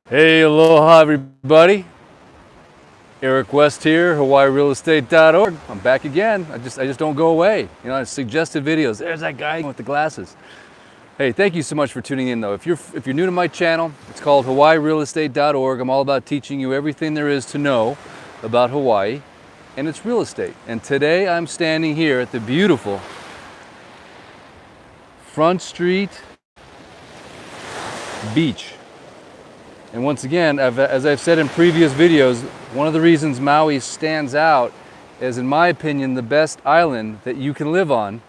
Hey, aloha everybody. Eric West here, HawaiiRealEstate.org. I'm back again. I just don't go away. You know, suggested videos. There's that guy with the glasses. Hey, thank you so much for tuning in though. If you're new to my channel, it's called HawaiiRealEstate.org. I'm all about teaching you everything there is to know about Hawaii and its real estate. And today I'm standing here at the beautiful Front Street Beach. And once again, as I've said in previous videos, one of the reasons Maui stands out as, in my opinion, the best island that you can live on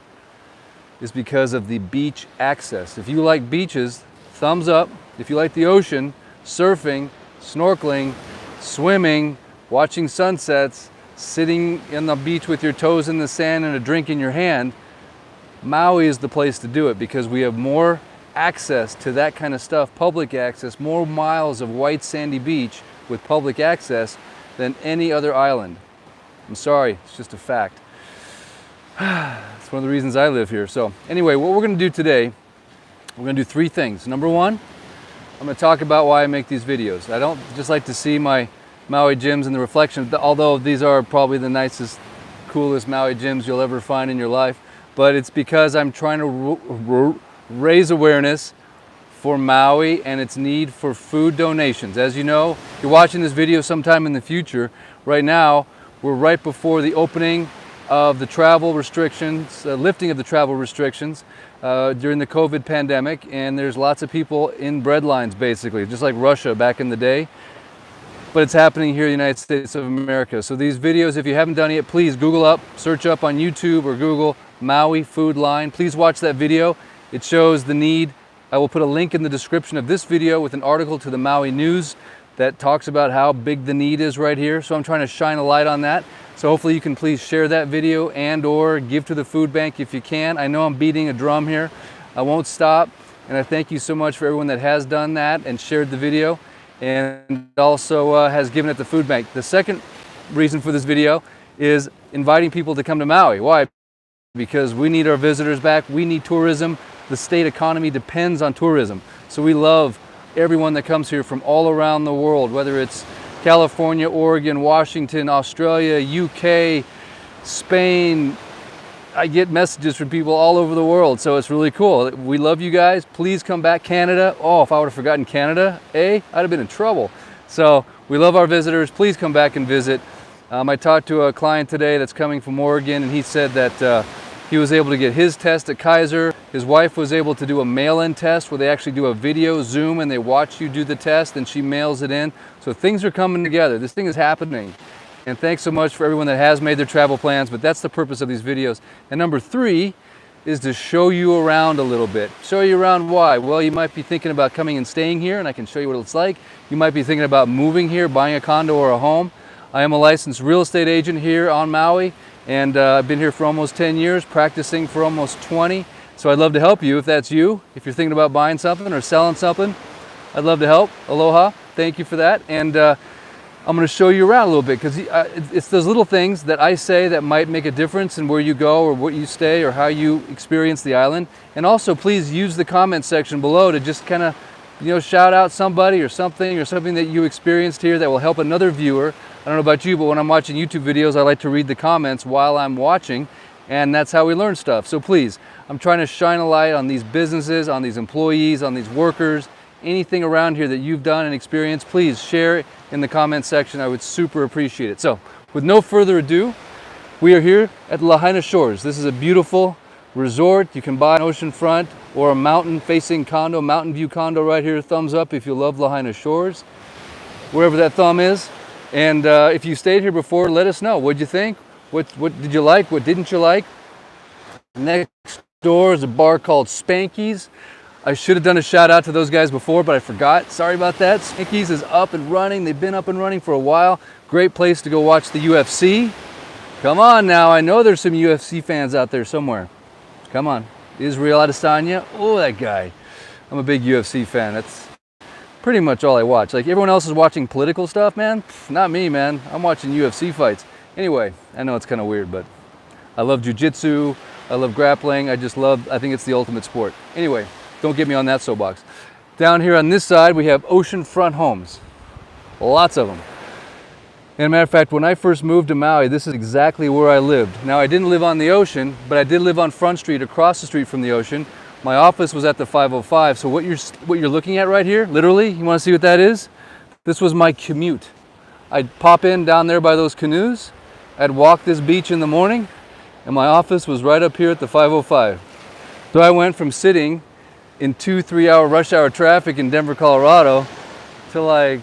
is because of the beach access. If you like beaches, thumbs up. If you like the ocean, surfing, snorkeling, swimming, watching sunsets, sitting on the beach with your toes in the sand and a drink in your hand, Maui is the place to do it because we have more access to that kind of stuff, public access, more miles of white sandy beach with public access than any other island. I'm sorry, it's just a fact. It's one of the reasons I live here. So anyway, what we're going to do today, we're going to do three things. Number one, I'm going to talk about why I make these videos. I don't just like to see my Maui gyms and the reflection, although these are probably the nicest, coolest Maui gyms you'll ever find in your life, but it's because I'm trying to raise awareness for Maui and its need for food donations. As you know, you're watching this video sometime in the future. Right now, we're right before the opening of the travel restrictions, lifting of the travel restrictions during the COVID pandemic, and there's lots of people in bread lines basically, just like Russia back in the day. But it's happening here in the United States of America. So these videos, if you haven't done it yet, please Google up, search up on YouTube or Google Maui Food Line. Please watch that video. It shows the need. I will put a link in the description of this video with an article to the Maui News that talks about how big the need is right here. So I'm trying to shine a light on that. So hopefully you can please share that video and or give to the food bank if you can. I know I'm beating a drum here. I won't stop. And I thank you so much for everyone that has done that and shared the video and also has given it to the food bank. The second reason for this video is inviting people to come to Maui. Why? Because we need our visitors back. We need tourism. The state economy depends on tourism. So we love everyone that comes here from all around the world, whether it's California, Oregon, Washington, Australia, UK, Spain. I get messages from people all over the world, so it's really cool. We love you guys. Please come back. Canada. Oh, if I would have forgotten Canada, I'd have been in trouble. So we love our visitors. Please come back and visit. I talked to a client today that's coming from Oregon, and he said that he was able to get his test at Kaiser. His wife was able to do a mail-in test where they actually do a video Zoom and they watch you do the test and she mails it in. So things are coming together. This thing is happening. And thanks so much for everyone that has made their travel plans, but that's the purpose of these videos. And number three is to show you around a little bit. Show you around why? Well, you might be thinking about coming and staying here and I can show you what it's like. You might be thinking about moving here, buying a condo or a home. I am a licensed real estate agent here on Maui. And I've been here for almost 10 years, practicing for almost 20. So I'd love to help you if that's you. If you're thinking about buying something or selling something, I'd love to help. Aloha, thank you for that. And I'm gonna show you around a little bit because it's those little things that I say that might make a difference in where you go or what you stay or how you experience the island. And also please use the comment section below to just kind of, shout out somebody or something that you experienced here that will help another viewer. I don't know about you, but when I'm watching YouTube videos, I like to read the comments while I'm watching, and that's how we learn stuff. So please, I'm trying to shine a light on these businesses, on these employees, on these workers, anything around here that you've done and experienced, please share it in the comment section. I would super appreciate it. So with no further ado, we are here at Lahaina Shores. This is a beautiful resort. You can buy an oceanfront or a mountain-facing condo, mountain view condo right here. Thumbs up if you love Lahaina Shores, wherever that thumb is. And if you stayed here before, let us know. What'd you think? What did you like? What didn't you like? Next door is a bar called Spanky's. I should have done a shout out to those guys before, but I forgot. Sorry about that. Spanky's is up and running. They've been up and running for a while. Great place to go watch the UFC. Come on now. I know there's some UFC fans out there somewhere. Come on. Israel Adesanya. Oh, that guy. I'm a big UFC fan. That's pretty much all I watch. Like everyone else is watching political stuff, man. Not me, man. I'm watching UFC fights. Anyway, I know it's kind of weird, but I love jiu-jitsu. I love grappling. I think it's the ultimate sport. Anyway, don't get me on that soapbox. Down here on this side, we have oceanfront homes. Lots of them. And as a matter of fact, when I first moved to Maui, this is exactly where I lived. Now, I didn't live on the ocean, but I did live on Front Street, across the street from the ocean. My office was at the 505. So what you're looking at right here, literally, you want to see what that is? This was my commute. I'd pop in down there by those canoes. I'd walk this beach in the morning, and my office was right up here at the 505. So I went from sitting in 2-3 hour rush hour traffic in Denver, Colorado, to like,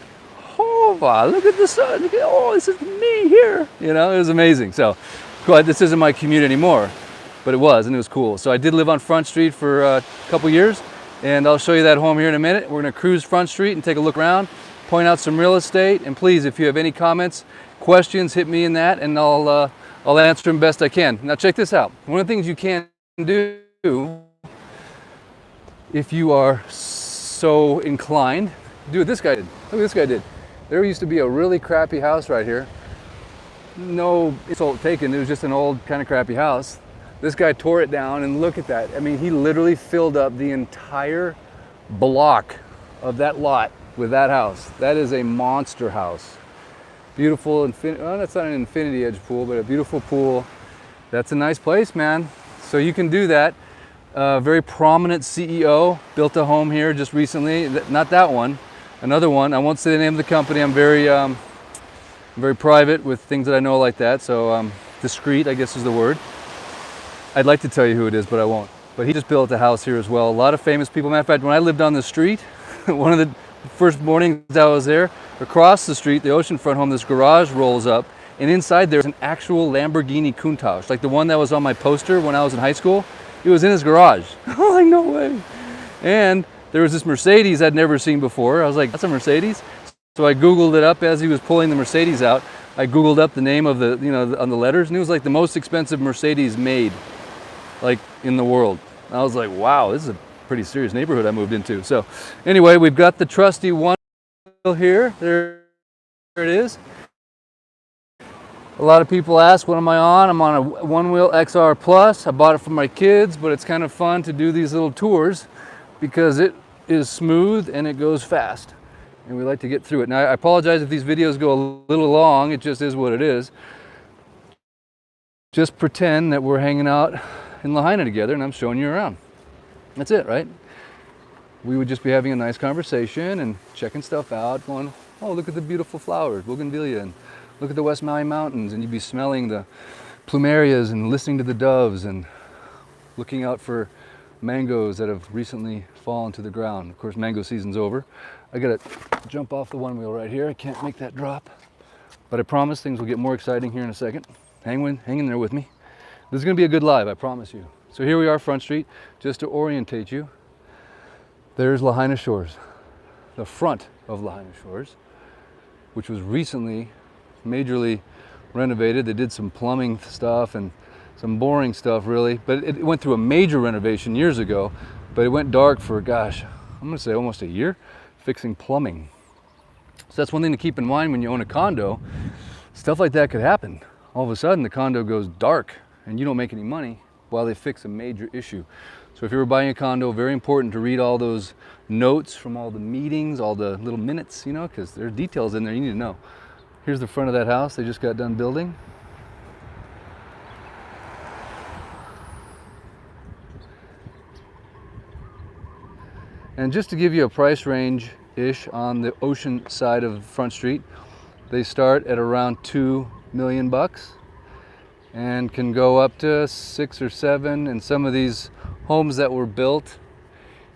oh, wow, look at the sun, look at, oh, this is me here. You know, it was amazing. So, cool, this isn't my commute anymore, but it was, and it was cool. So I did live on Front Street for a couple years, and I'll show you that home here in a minute. We're gonna cruise Front Street and take a look around, point out some real estate, and please, if you have any comments, questions, hit me in that, and I'll answer them best I can. Now check this out. One of the things you can do, if you are so inclined, do what this guy did. Look what this guy did. There used to be a really crappy house right here. No insult taken, it was just an old kind of crappy house. This guy tore it down, and look at that. I mean, he literally filled up the entire block of that lot with that house. That is a monster house. Beautiful, well, that's not an infinity edge pool, but a beautiful pool. That's a nice place, man. So you can do that. Very prominent CEO built a home here just recently. Not that one, another one. I won't say the name of the company. I'm very private with things that I know like that. So discreet, I guess is the word. I'd like to tell you who it is, but I won't. But he just built a house here as well. A lot of famous people. Matter of fact, when I lived on the street, one of the first mornings I was there, across the street, the oceanfront home, this garage rolls up, and inside there's an actual Lamborghini Countach, like the one that was on my poster when I was in high school. It was in his garage. I'm like, no way. And there was this Mercedes I'd never seen before. I was like, that's a Mercedes? So I Googled it up as he was pulling the Mercedes out. I Googled up the name of the, on the letters, and it was like the most expensive Mercedes made, like in the world. I was like, wow, this is a pretty serious neighborhood I moved into. So anyway, we've got the trusty one here. There it is. A lot of people ask, what am I on? I'm on a one-wheel XR Plus. I bought it for my kids, but it's kind of fun to do these little tours because it is smooth and it goes fast. And we like to get through it. Now, I apologize if these videos go a little long. It just is what it is. Just pretend that we're hanging out in Lahaina together and I'm showing you around. That's it, right? We would just be having a nice conversation and checking stuff out, going, oh, look at the beautiful flowers, bougainvillea, and look at the West Maui Mountains, and you'd be smelling the plumerias and listening to the doves and looking out for mangoes that have recently fallen to the ground. Of course, mango season's over. I gotta jump off the one wheel right here. I can't make that drop, but I promise things will get more exciting here in a second. Hang in there with me. This is gonna be a good live, I promise you. So here we are, Front Street. Just to orientate you, there's Lahaina Shores, the front of Lahaina Shores, which was recently majorly renovated. They did some plumbing stuff and some boring stuff, really, but it went through a major renovation years ago, but it went dark for, gosh, I'm gonna say almost a year, fixing plumbing. So that's one thing to keep in mind when you own a condo. Stuff like that could happen. All of a sudden the condo goes dark and you don't make any money while they fix a major issue. So if you were buying a condo, very important to read all those notes from all the meetings, all the little minutes, because there's details in there you need to know. Here's the front of that house they just got done building. And just to give you a price range-ish on the ocean side of Front Street, they start at around $2 million and can go up to 6 or 7. And some of these homes that were built,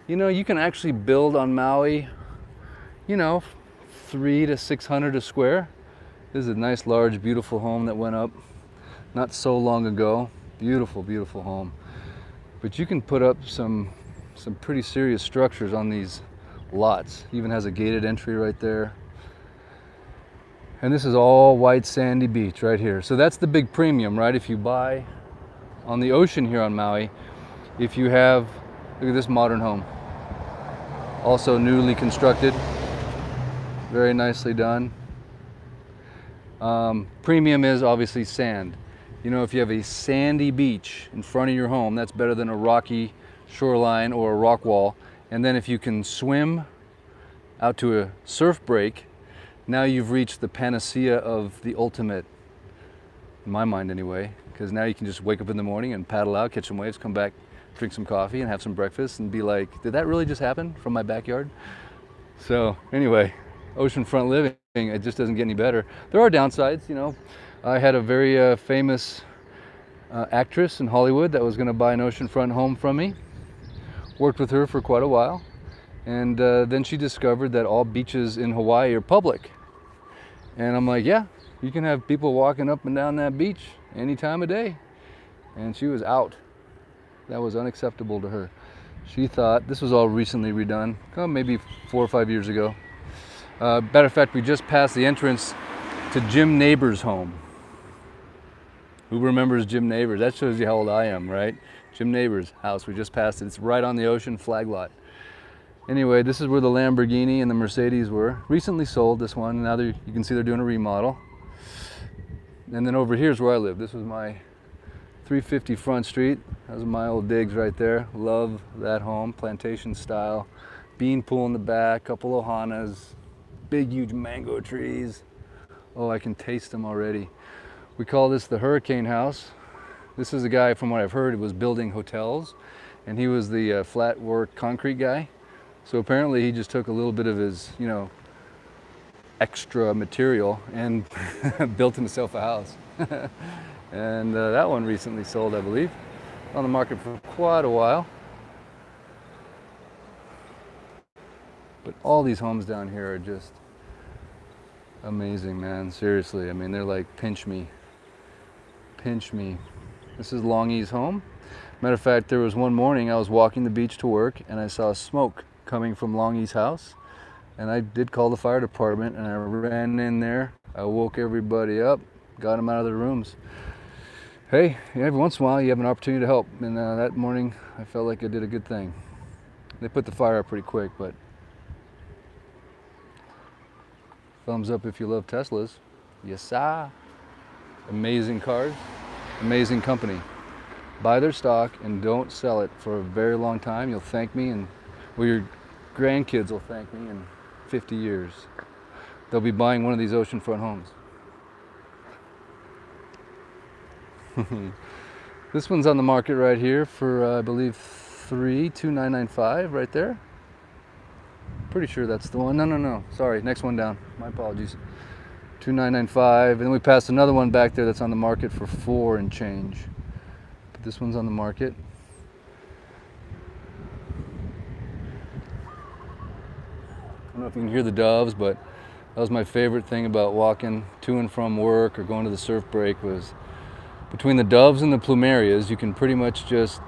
you can actually build on Maui, 300 to 600 a square. This is a nice, large, beautiful home that went up not so long ago. Beautiful, beautiful home. But you can put up some pretty serious structures on these lots. Even has a gated entry right there. And this is all white sandy beach right here. So that's the big premium, right? If you buy on the ocean here on Maui, if you have, look at this modern home. Also newly constructed, very nicely done. Premium is obviously sand. If you have a sandy beach in front of your home, that's better than a rocky shoreline or a rock wall. And then if you can swim out to a surf break, now you've reached the panacea of the ultimate, in my mind anyway, because now you can just wake up in the morning and paddle out, catch some waves, come back, drink some coffee and have some breakfast and be like, did that really just happen from my backyard? So anyway, oceanfront living, it just doesn't get any better. There are downsides, you know. I had a very famous actress in Hollywood that was going to buy an oceanfront home from me. Worked with her for quite a while, and then she discovered that all beaches in Hawaii are public. And I'm like, yeah, you can have people walking up and down that beach any time of day. And she was out. That was unacceptable to her. She thought, this was all recently redone, maybe 4 or 5 years ago. Matter of fact, we just passed the entrance to Jim Neighbors' home. Who remembers Jim Neighbors? That shows you how old I am, right? Jim Neighbors' house, we just passed it. It's right on the ocean, flag lot. Anyway, this is where the Lamborghini and the Mercedes were. Recently sold, this one. Now you can see they're doing a remodel. And then over here is where I live. This was my 350 Front Street. That was my old digs right there. Love that home, plantation style. Bean pool in the back, couple ohanas, big huge mango trees. Oh, I can taste them already. We call this the Hurricane House. This is a guy, from what I've heard, who was building hotels, and he was the flat work concrete guy. So apparently he just took a little bit of his, you know, extra material and built himself a house. And that one recently sold, I believe. On the market for quite a while. But all these homes down here are just amazing, man. Seriously, I mean, they're like, pinch me. Pinch me. This is Longy's home. Matter of fact, there was one morning I was walking the beach to work and I saw smoke coming from Longy's house. And I did call the fire department and I ran in there. I woke everybody up, got them out of their rooms. Hey, every once in a while you have an opportunity to help. And that morning I felt like I did a good thing. They put the fire out pretty quick, but thumbs up if you love Teslas. Yes, sir. Amazing cars, amazing company. Buy their stock and don't sell it for a very long time. You'll thank me, and well, your grandkids will thank me in 50 years. They'll be buying one of these oceanfront homes. This one's on the market right here for I believe $3,2995 right there. Pretty sure that's the one. No. Sorry, next one down. My apologies. $2,995, and then we passed another one back there that's on the market for $4 and change. But this one's on the market. I don't know if you can hear the doves, but that was my favorite thing about walking to and from work or going to the surf break was between the doves and the plumerias, you can pretty much just,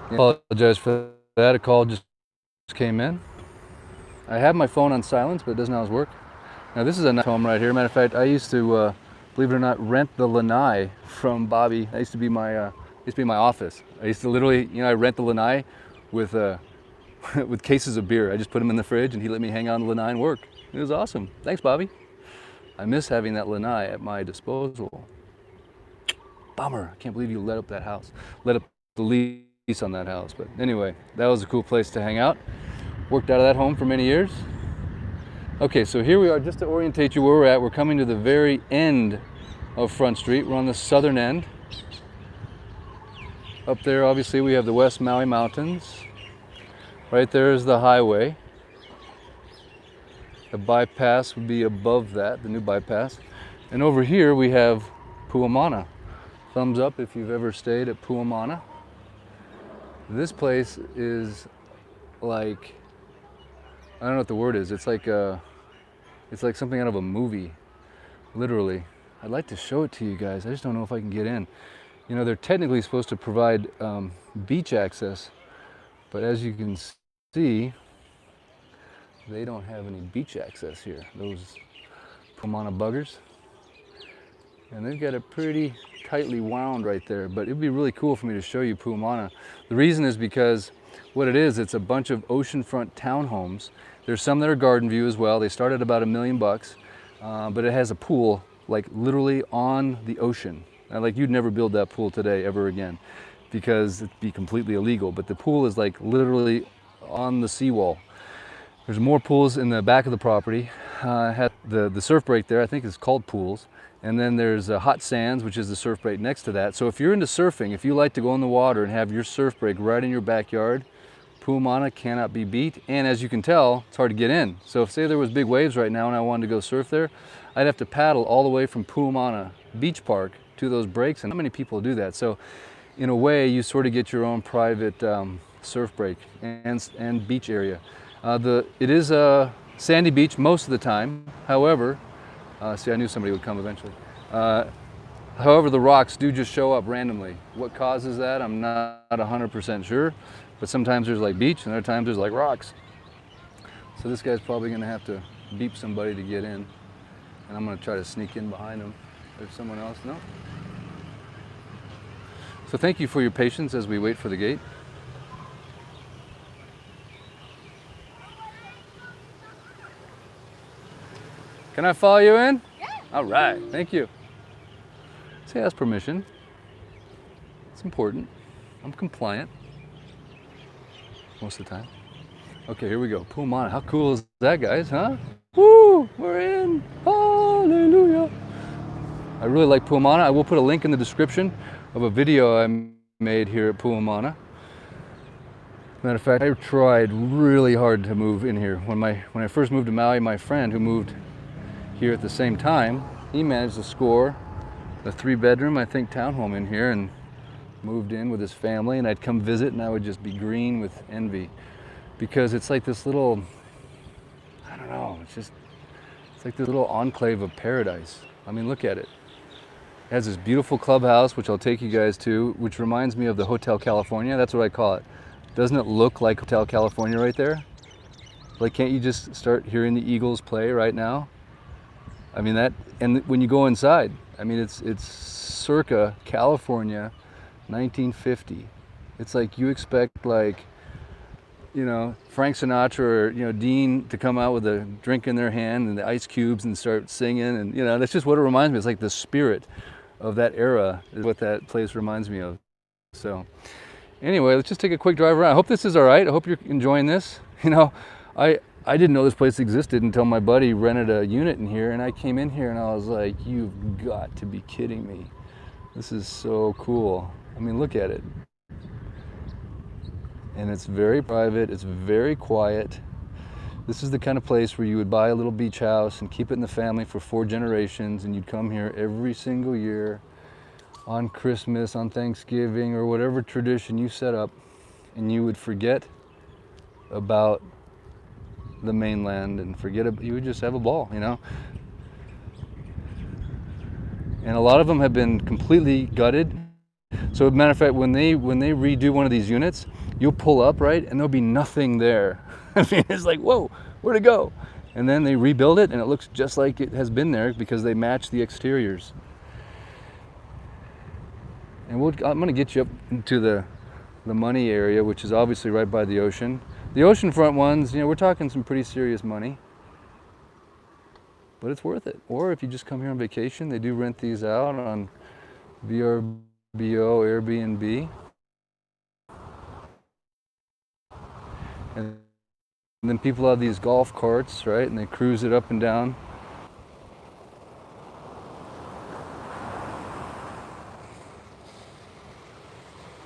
I apologize for that, a call just came in. I have my phone on silence, but it doesn't always work. Now this is a nice home right here. Matter of fact, I used to, believe it or not, rent the lanai from Bobby. That used to be my office. I used to literally, I rent the lanai with with cases of beer. I just put them in the fridge and he let me hang on the lanai and work. It was awesome. Thanks, Bobby. I miss having that lanai at my disposal. Bummer. I can't believe you let up that house. Let up the lease on that house. But anyway, that was a cool place to hang out. Worked out of that home for many years. Okay, so here we are, just to orientate you where we're at. We're coming to the very end of Front Street. We're on the southern end. Up there, obviously, we have the West Maui Mountains. Right there is the highway. The bypass would be above that, the new bypass. And over here we have Puamana. Thumbs up if you've ever stayed at Puamana. This place is like, I don't know what the word is. It's like something out of a movie, literally. I'd like to show it to you guys. I just don't know if I can get in. They're technically supposed to provide beach access, but as you can see, they don't have any beach access here, those Puamana buggers. And they've got it pretty tightly wound right there, but it'd be really cool for me to show you Puamana. The reason is because what it is, it's a bunch of oceanfront townhomes. There's some that are garden view as well. They start at about $1 million bucks, but it has a pool like literally on the ocean. Now, like you'd never build that pool today ever again because it'd be completely illegal, but the pool is like literally on the seawall. There's more pools in the back of the property. Had the surf break there, I think it's called Pools. And then there's Hot Sands, which is the surf break next to that. So if you're into surfing, if you like to go in the water and have your surf break right in your backyard, Puamana cannot be beat. And as you can tell, it's hard to get in. So if say there was big waves right now and I wanted to go surf there, I'd have to paddle all the way from Puamana Beach Park to those breaks, and not many people do that. So in a way, you sort of get your own private surf break and beach area. It is a sandy beach most of the time. However, see, I knew somebody would come eventually. However, the rocks do just show up randomly. What causes that, I'm not 100% sure, but sometimes there's like beach and other times there's like rocks. So this guy's probably gonna have to beep somebody to get in, and I'm gonna try to sneak in behind him. There's someone else, no? So thank you for your patience as we wait for the gate. Can I follow you in? Yeah. All right, thank you. Say ask permission. It's important. I'm compliant most of the time. Okay, here we go. Puamana. How cool is that, guys, huh? Woo! We're in. Hallelujah. I really like Puamana. I will put a link in the description of a video I made here at Puamana. Matter of fact, I tried really hard to move in here. When I first moved to Maui, my friend who moved here at the same time, he managed to score a 3-bedroom, I think, townhome in here and moved in with his family, and I'd come visit and I would just be green with envy because it's like this little, I don't know, it's like this little enclave of paradise. I mean, look at it. It has this beautiful clubhouse, which I'll take you guys to, which reminds me of the Hotel California. That's what I call it. Doesn't it look like Hotel California right there? Like, can't you just start hearing the Eagles play right now? I mean, that, and when you go inside, I mean, it's circa California, 1950. It's like you expect, like, you know, Frank Sinatra or, you know, Dean to come out with a drink in their hand and the ice cubes and start singing, and, you know, that's just what it reminds me. It's like the spirit of that era is what that place reminds me of. So anyway, let's just take a quick drive around. I hope this is all right. I hope you're enjoying this. You know, I didn't know this place existed until my buddy rented a unit in here, and I came in here and I was like, you've got to be kidding me. This is so cool. I mean, look at it. And it's very private, it's very quiet. This is the kind of place where you would buy a little beach house and keep it in the family for 4 generations, and you'd come here every single year on Christmas, on Thanksgiving, or whatever tradition you set up, and you would forget about the mainland and you would just have a ball, you know? And a lot of them have been completely gutted. So as a matter of fact, when they redo one of these units, you'll pull up, right, and there'll be nothing there. I mean, it's like, whoa, where'd it go? And then they rebuild it, and it looks just like it has been there because they match the exteriors. And I'm gonna get you up into the money area, which is obviously right by the ocean. The oceanfront ones, you know, we're talking some pretty serious money, but it's worth it. Or if you just come here on vacation, they do rent these out on VRBO, Airbnb. And then people have these golf carts, right? And they cruise it up and down.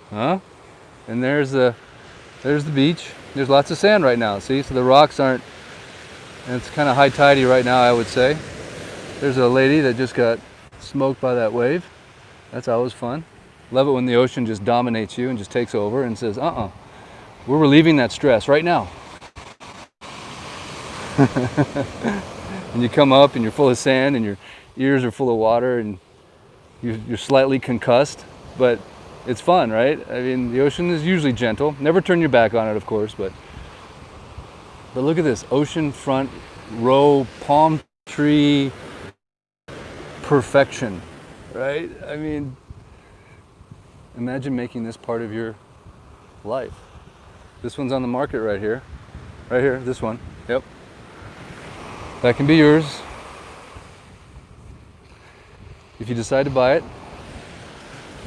Huh? And there's the beach. There's lots of sand right now, see? So the rocks aren't, and it's kind of high tidey right now, I would say. There's a lady that just got smoked by that wave. That's always fun. Love it when the ocean just dominates you and just takes over and says, we're relieving that stress right now. And you come up and you're full of sand and your ears are full of water and you're slightly concussed, but it's fun, right? I mean, the ocean is usually gentle. Never turn your back on it, of course, but look at this oceanfront row palm tree perfection, right? I mean, imagine making this part of your life. This one's on the market right here, this one, yep. That can be yours. If you decide to buy it,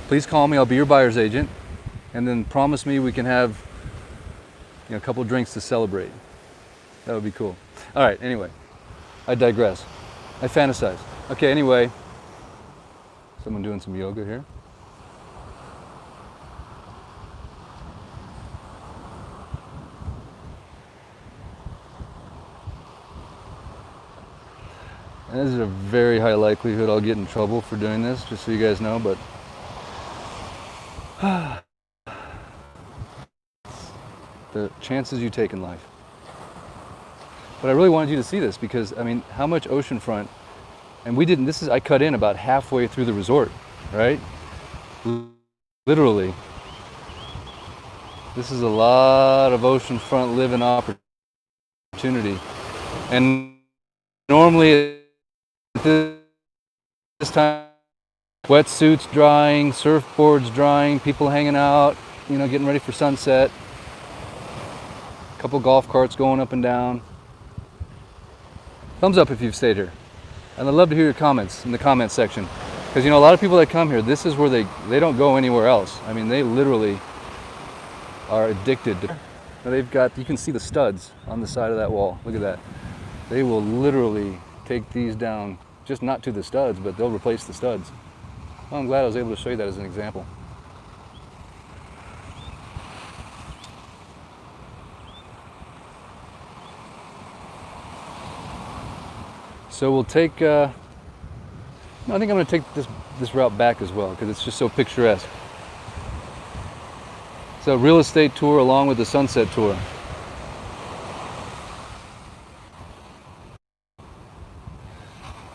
please call me, I'll be your buyer's agent, and then promise me we can have, you know, a couple drinks to celebrate. That would be cool. All right, anyway, I digress. I fantasize. Okay, anyway, someone doing some yoga here. And this is a very high likelihood I'll get in trouble for doing this, just so you guys know, but the chances you take in life. But I really wanted you to see this because, I mean, how much oceanfront, and we didn't, I cut in about halfway through the resort, right? Literally. This is a lot of oceanfront living opportunity. And normally at this time, wetsuits drying, surfboards drying, people hanging out, you know, getting ready for sunset. A couple golf carts going up and down. Thumbs up if you've stayed here. And I'd love to hear your comments in the comment section. Because, you know, a lot of people that come here, this is where they don't go anywhere else. I mean, they literally are addicted to. They've got, you can see the studs on the side of that wall. Look at that. They will literally take these down, just not to the studs, but they'll replace the studs. Well, I'm glad I was able to show you that as an example. So we'll take, I think I'm going to take this route back as well because it's just so picturesque. It's a real estate tour along with the sunset tour.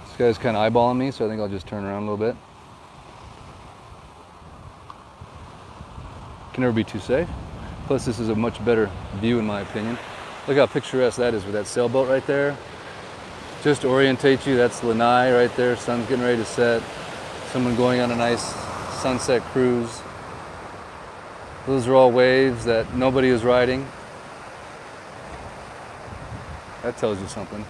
This guy's kind of eyeballing me, so I think I'll just turn around a little bit. Can never be too safe. Plus this is a much better view in my opinion. Look how picturesque that is with that sailboat right there. Just to orientate you, that's Lanai right there. Sun's getting ready to set. Someone going on a nice sunset cruise. Those are all waves that nobody is riding. That tells you something.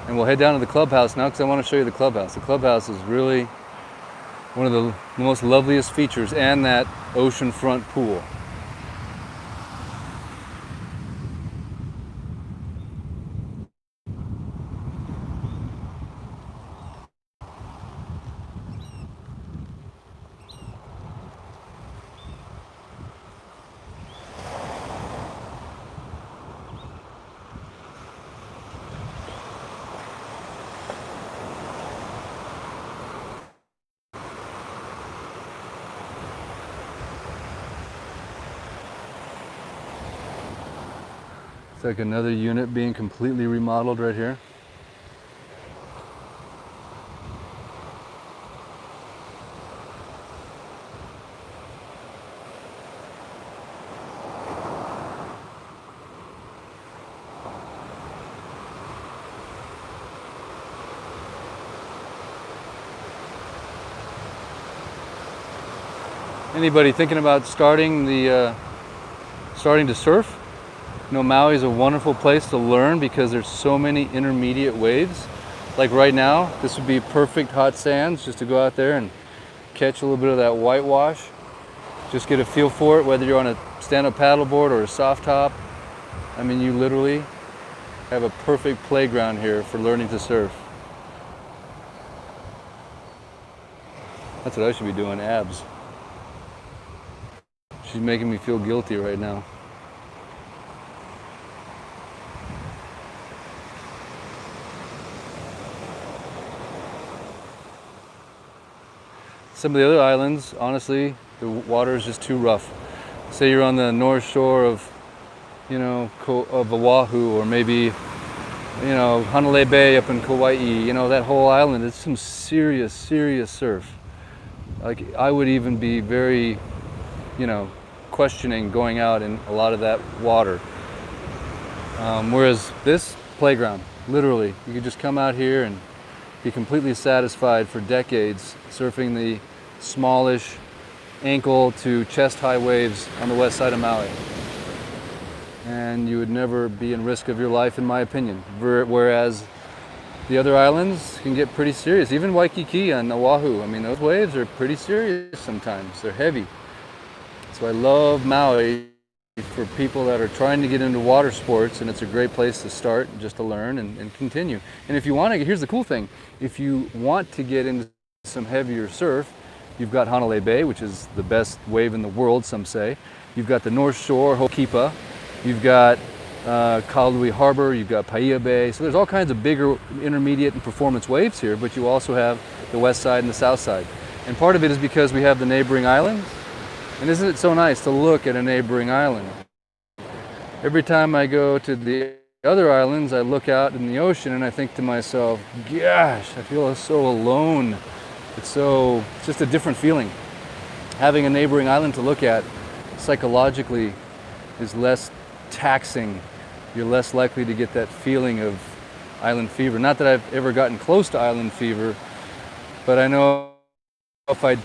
And we'll head down to the clubhouse now because I want to show you the clubhouse. The clubhouse is really one of the most loveliest features, and that oceanfront pool. It's like another unit being completely remodeled right here. Anybody thinking about starting to surf? You know, Maui is a wonderful place to learn because there's so many intermediate waves. Like right now, this would be perfect hot sands just to go out there and catch a little bit of that whitewash. Just get a feel for it, whether you're on a stand-up paddleboard or a soft top. I mean, you literally have a perfect playground here for learning to surf. That's what I should be doing, abs. She's making me feel guilty right now. Some of the other islands, honestly, the water is just too rough. Say you're on the north shore of, you know, of Oahu, or maybe, you know, Hanalei Bay up in Kauai. You know, that whole island is some serious, serious surf. Like, I would even be very, you know, questioning going out in a lot of that water. Whereas this playground, literally, you could just come out here and be completely satisfied for decades surfing the smallish ankle to chest high waves on the west side of Maui. And you would never be in risk of your life, in my opinion. Whereas the other islands can get pretty serious. Even Waikiki on Oahu, I mean, those waves are pretty serious sometimes. They're heavy. So I love Maui for people that are trying to get into water sports, and it's a great place to start just to learn and continue. And if you want to, here's the cool thing, if you want to get into some heavier surf, you've got Hanalei Bay, which is the best wave in the world, some say. You've got the North Shore, Hokipa. You've got Kaului Harbor, you've got Paia Bay. So there's all kinds of bigger intermediate and performance waves here, but you also have the west side and the south side. And part of it is because we have the neighboring islands. And isn't it so nice to look at a neighboring island? Every time I go to the other islands, I look out in the ocean and I think to myself, gosh, I feel so alone. It's just a different feeling. Having a neighboring island to look at psychologically is less taxing. You're less likely to get that feeling of island fever. Not that I've ever gotten close to island fever, but I know if I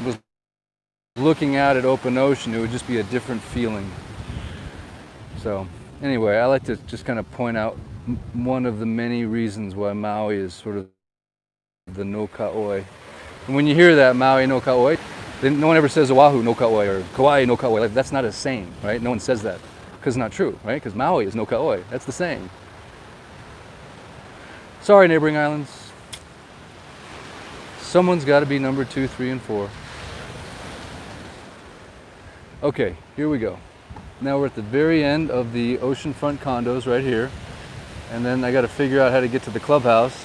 was looking out at open ocean, it would just be a different feeling. So anyway, I like to just kind of point out one of the many reasons why Maui is sort of the no ka'oi. And when you hear that, Maui no ka'oi, then no one ever says Oahu no ka'oi or Kauai no ka'oi. Like, that's not a saying, right? No one says that because it's not true, right? Because Maui is no ka'oi. That's the saying. Sorry, neighboring islands. Someone's got to be number 2, 3, and 4. Okay, here we go. Now we're at the very end of the oceanfront condos right here. And then I got to figure out how to get to the clubhouse.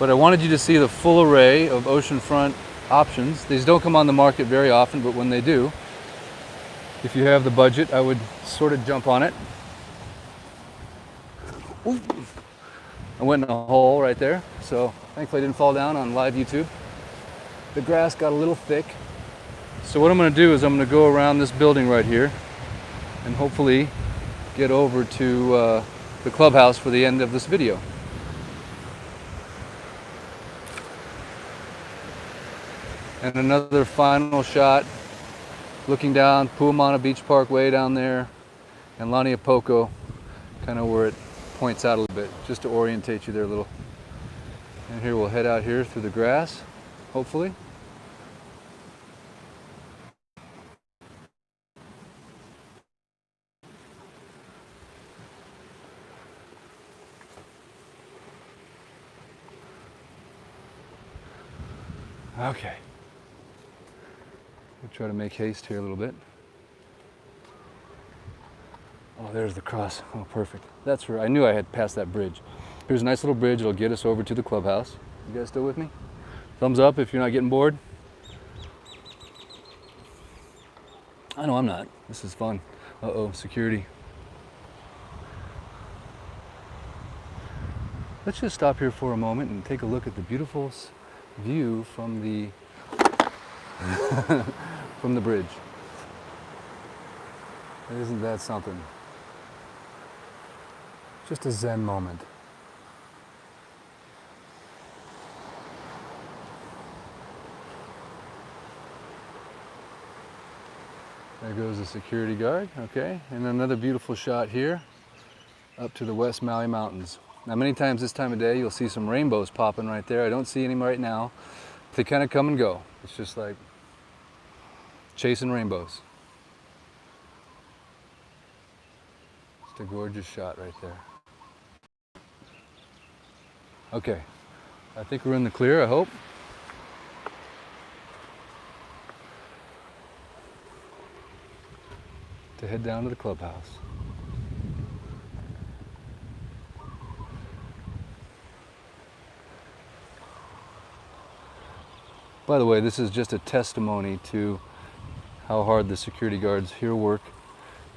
But I wanted you to see the full array of oceanfront options. These don't come on the market very often, but when they do, if you have the budget, I would sort of jump on it. Ooh. I went in a hole right there, so thankfully I didn't fall down on live YouTube. The grass got a little thick. So what I'm going to do is I'm going to go around this building right here and hopefully get over to the clubhouse for the end of this video. And another final shot looking down Puamana Beach Park way down there and Laniapoko, kind of where it points out a little bit, just to orientate you there a little. And here we'll head out here through the grass, hopefully. Okay. We'll try to make haste here a little bit. Oh, there's the cross. Oh, perfect. That's where I knew I had passed that bridge. Here's a nice little bridge. It'll get us over to the clubhouse. You guys still with me? Thumbs up if you're not getting bored. I know I'm not. This is fun. Uh-oh, security. Let's just stop here for a moment and take a look at the beautiful view from the from the bridge. Isn't that something? Just a Zen moment. There goes the security guard, okay? And another beautiful shot here up to the West Maui Mountains. Now many times this time of day you'll see some rainbows popping right there. I don't see any right now. They kind of come and go. It's just like chasing rainbows. Just a gorgeous shot right there. Okay, I think we're in the clear, I hope. To head down to the clubhouse. By the way, this is just a testimony to how hard the security guards here work.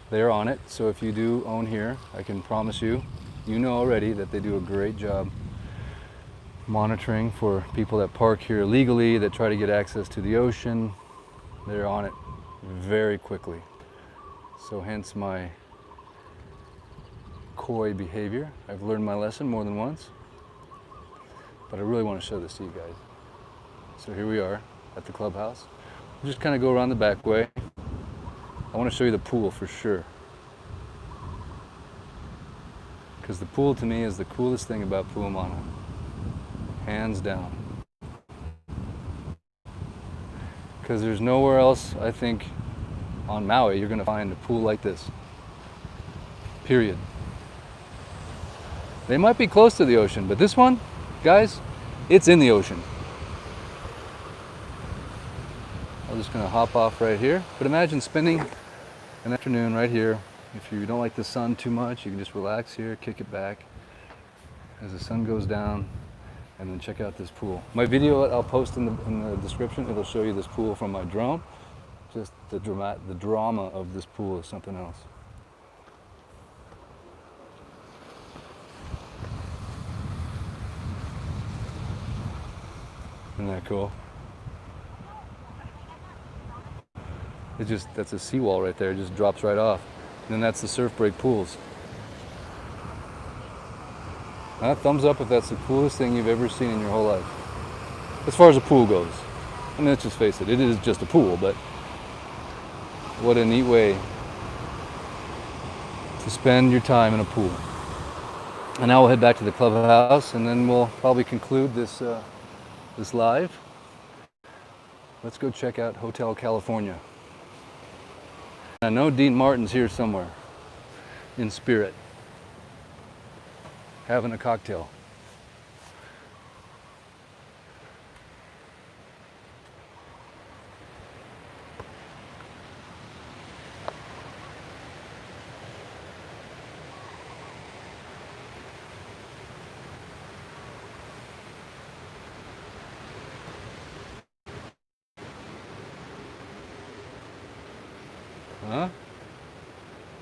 They're on it, so if you do own here, I can promise you, you know already that they do a great job monitoring for people that park here illegally, that try to get access to the ocean. They're on it very quickly. So hence my coy behavior. I've learned my lesson more than once, but I really want to show this to you guys. So here we are at the clubhouse. We'll just kind of go around the back way. I want to show you the pool for sure. Because the pool to me is the coolest thing about Puamana. Hands down. Because there's nowhere else, I think, on Maui, you're going to find a pool like this. Period. They might be close to the ocean, but this one, guys, it's in the ocean. I'm just going to hop off right here. But imagine spending an afternoon right here. If you don't like the sun too much, you can just relax here, kick it back as the sun goes down, and then check out this pool. My video I'll post in the description. It'll show you this pool from my drone. Just the drama of this pool is something else. Isn't that cool? That's a seawall right there. It just drops right off. And then that's the surf break pools. Thumbs up if that's the coolest thing you've ever seen in your whole life. As far as a pool goes. I mean, let's just face it, it is just a pool, but what a neat way to spend your time in a pool. And now we'll head back to the clubhouse, and then we'll probably conclude this live. Let's go check out Hotel California. I know Dean Martin's here somewhere, in spirit, having a cocktail. Huh?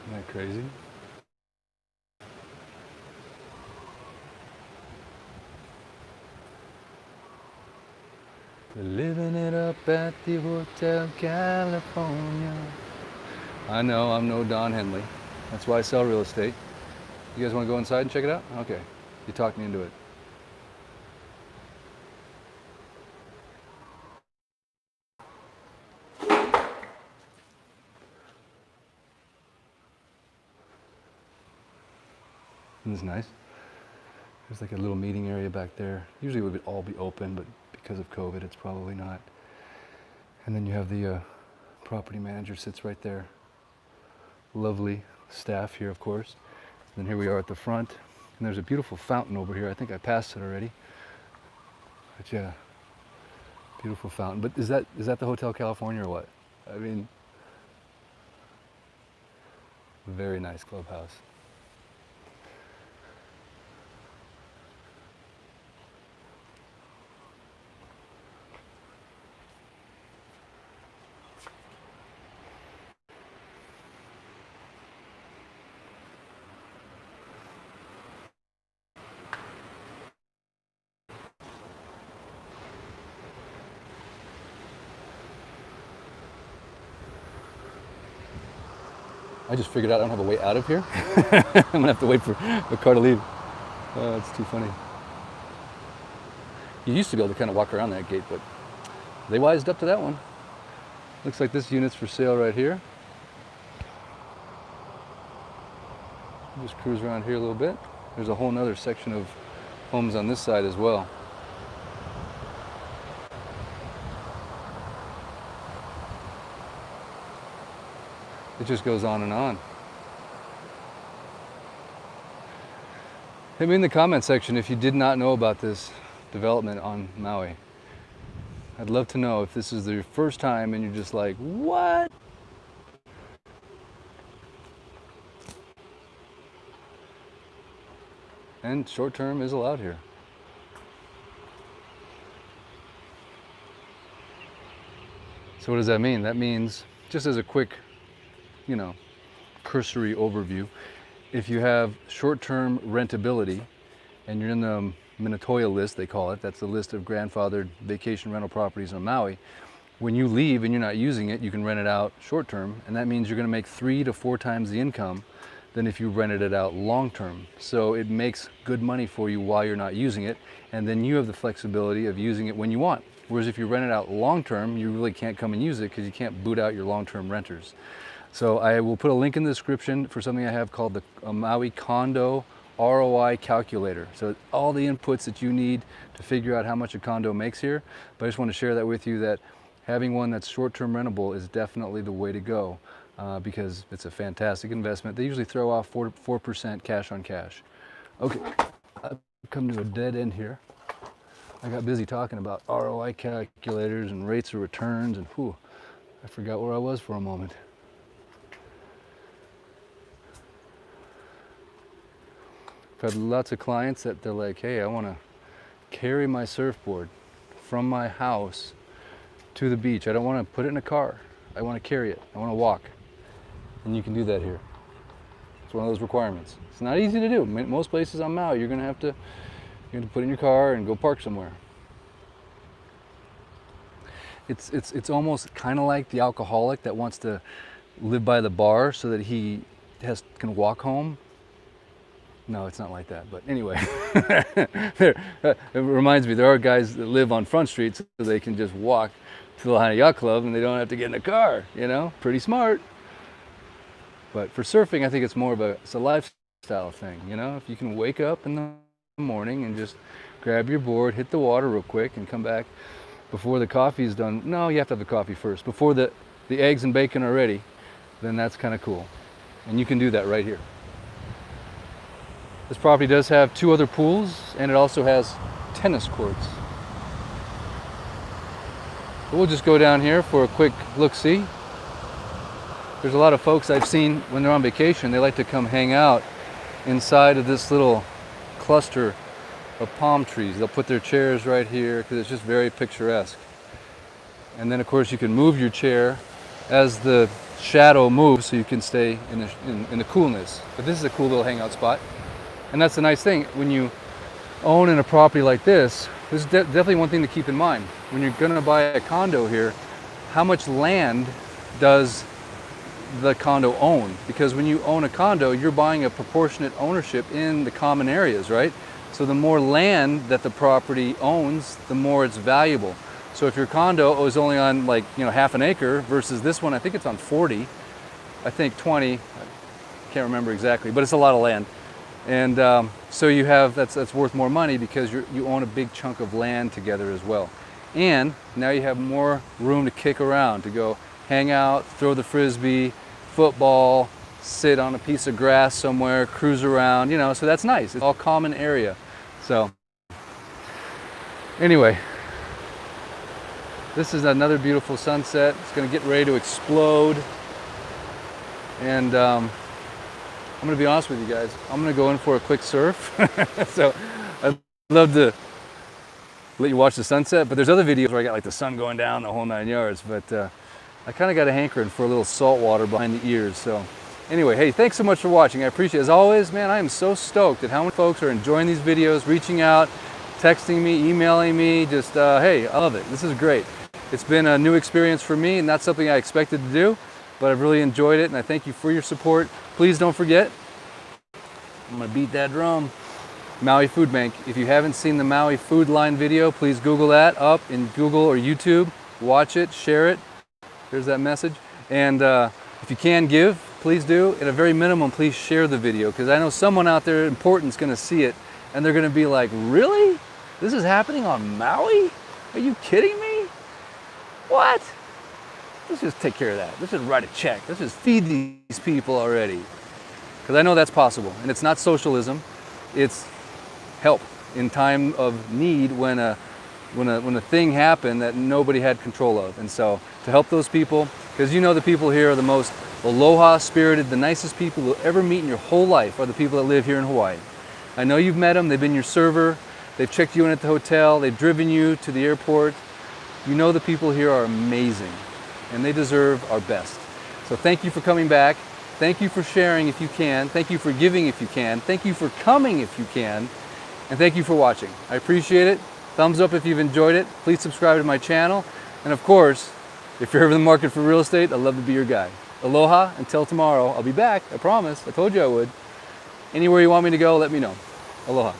Isn't that crazy? We're living it up at the Hotel California. I know, I'm no Don Henley. That's why I sell real estate. You guys want to go inside and check it out? Okay. You talked me into it. Isn't this nice? There's like a little meeting area back there. Usually it would all be open, but because of COVID, it's probably not. And then you have the property manager sits right there. Lovely staff here, of course. And then here we are at the front. And there's a beautiful fountain over here. I think I passed it already. But yeah, beautiful fountain. But is that the Hotel California or what? I mean, very nice clubhouse. I just figured out I don't have a way out of here. I'm gonna have to wait for the car to leave. Oh, it's too funny. You used to be able to kind of walk around that gate, but they wised up to that one. Looks like this unit's for sale right here. Just cruise around here a little bit. There's a whole nother section of homes on this side as well. It just goes on and on. Hit me in the comment section if you did not know about this development on Maui. I'd love to know if this is your first time and you're just like, what? And short term is allowed here. So what does that mean? That means, just as a quick, cursory overview, if you have short-term rentability and you're in the Minatoya list, they call it, that's the list of grandfathered vacation rental properties on Maui, when you leave and you're not using it, you can rent it out short-term, and that means you're going to make 3 to 4 times the income than if you rented it out long-term. So it makes good money for you while you're not using it, and then you have the flexibility of using it when you want. Whereas if you rent it out long-term, you really can't come and use it because you can't boot out your long-term renters. So I will put a link in the description for something I have called the Maui Condo ROI calculator. So all the inputs that you need to figure out how much a condo makes here. But I just want to share that with you, that having one that's short-term rentable is definitely the way to go because it's a fantastic investment. They usually throw off 4% cash on cash. Okay, I've come to a dead end here. I got busy talking about ROI calculators and rates of returns, and whew, I forgot where I was for a moment. I've had lots of clients that they're like, hey, I want to carry my surfboard from my house to the beach. I don't want to put it in a car. I want to carry it. I want to walk. And you can do that here. It's one of those requirements. It's not easy to do. Most places on Maui, you're going to have to put it in your car and go park somewhere. It's almost kind of like the alcoholic that wants to live by the bar so that he can walk home. No, it's not like that, but anyway. It reminds me, there are guys that live on Front Street so they can just walk to the Lahaina Yacht Club and they don't have to get in a car, you know? Pretty smart. But for surfing, I think it's more of it's a lifestyle thing, you know? If you can wake up in the morning and just grab your board, hit the water real quick and come back before the coffee's done. No, you have to have the coffee first. Before the eggs and bacon are ready, then that's kind of cool. And you can do that right here. This property does have 2 other pools, and it also has tennis courts. So we'll just go down here for a quick look-see. There's a lot of folks I've seen when they're on vacation, they like to come hang out inside of this little cluster of palm trees. They'll put their chairs right here because it's just very picturesque. And then of course you can move your chair as the shadow moves so you can stay in the coolness. But this is a cool little hangout spot. And that's the nice thing, when you own in a property like this is definitely one thing to keep in mind. When you're gonna buy a condo here, how much land does the condo own? Because when you own a condo, you're buying a proportionate ownership in the common areas, right? So the more land that the property owns, the more it's valuable. So if your condo is only on like, half an acre versus this one, I think it's on 40, I think 20, I can't remember exactly, but it's a lot of land. And so you have, that's worth more money because you own a big chunk of land together as well. And now you have more room to kick around, to go hang out, throw the frisbee, football, sit on a piece of grass somewhere, cruise around, so that's nice. It's all common area. So anyway, this is another beautiful sunset. It's going to get ready to explode. And I'm going to be honest with you guys. I'm going to go in for a quick surf. So I'd love to let you watch the sunset, but there's other videos where I got like the sun going down, the whole 9 yards. But I kind of got a hankering for a little salt water behind the ears. So anyway, hey, thanks so much for watching. I appreciate it. As always, man, I am so stoked at how many folks are enjoying these videos, reaching out, texting me, emailing me. Just, hey, I love it. This is great. It's been a new experience for me, and not something I expected to do, but I've really enjoyed it, and I thank you for your support. Please don't forget, I'm gonna beat that drum, Maui Food Bank. If you haven't seen the Maui Food Line video, please Google that up in Google or YouTube. Watch it, share it. There's that message. And if you can give, please do. At a very minimum, please share the video, because I know someone out there important is gonna see it, and they're gonna be like, really? This is happening on Maui? Are you kidding me? What? Let's just take care of that. Let's just write a check. Let's just feed these people already. Because I know that's possible. And it's not socialism. It's help in time of need when a thing happened that nobody had control of. And so to help those people, because the people here are the most aloha spirited, the nicest people you'll ever meet in your whole life are the people that live here in Hawaii. I know you've met them. They've been your server. They've checked you in at the hotel. They've driven you to the airport. The people here are amazing, and they deserve our best. So thank you for coming back. Thank you for sharing if you can. Thank you for giving if you can. Thank you for coming if you can. And thank you for watching. I appreciate it. Thumbs up if you've enjoyed it. Please subscribe to my channel. And of course, if you're ever in the market for real estate, I'd love to be your guy. Aloha, until tomorrow. I'll be back, I promise. I told you I would. Anywhere you want me to go, let me know. Aloha.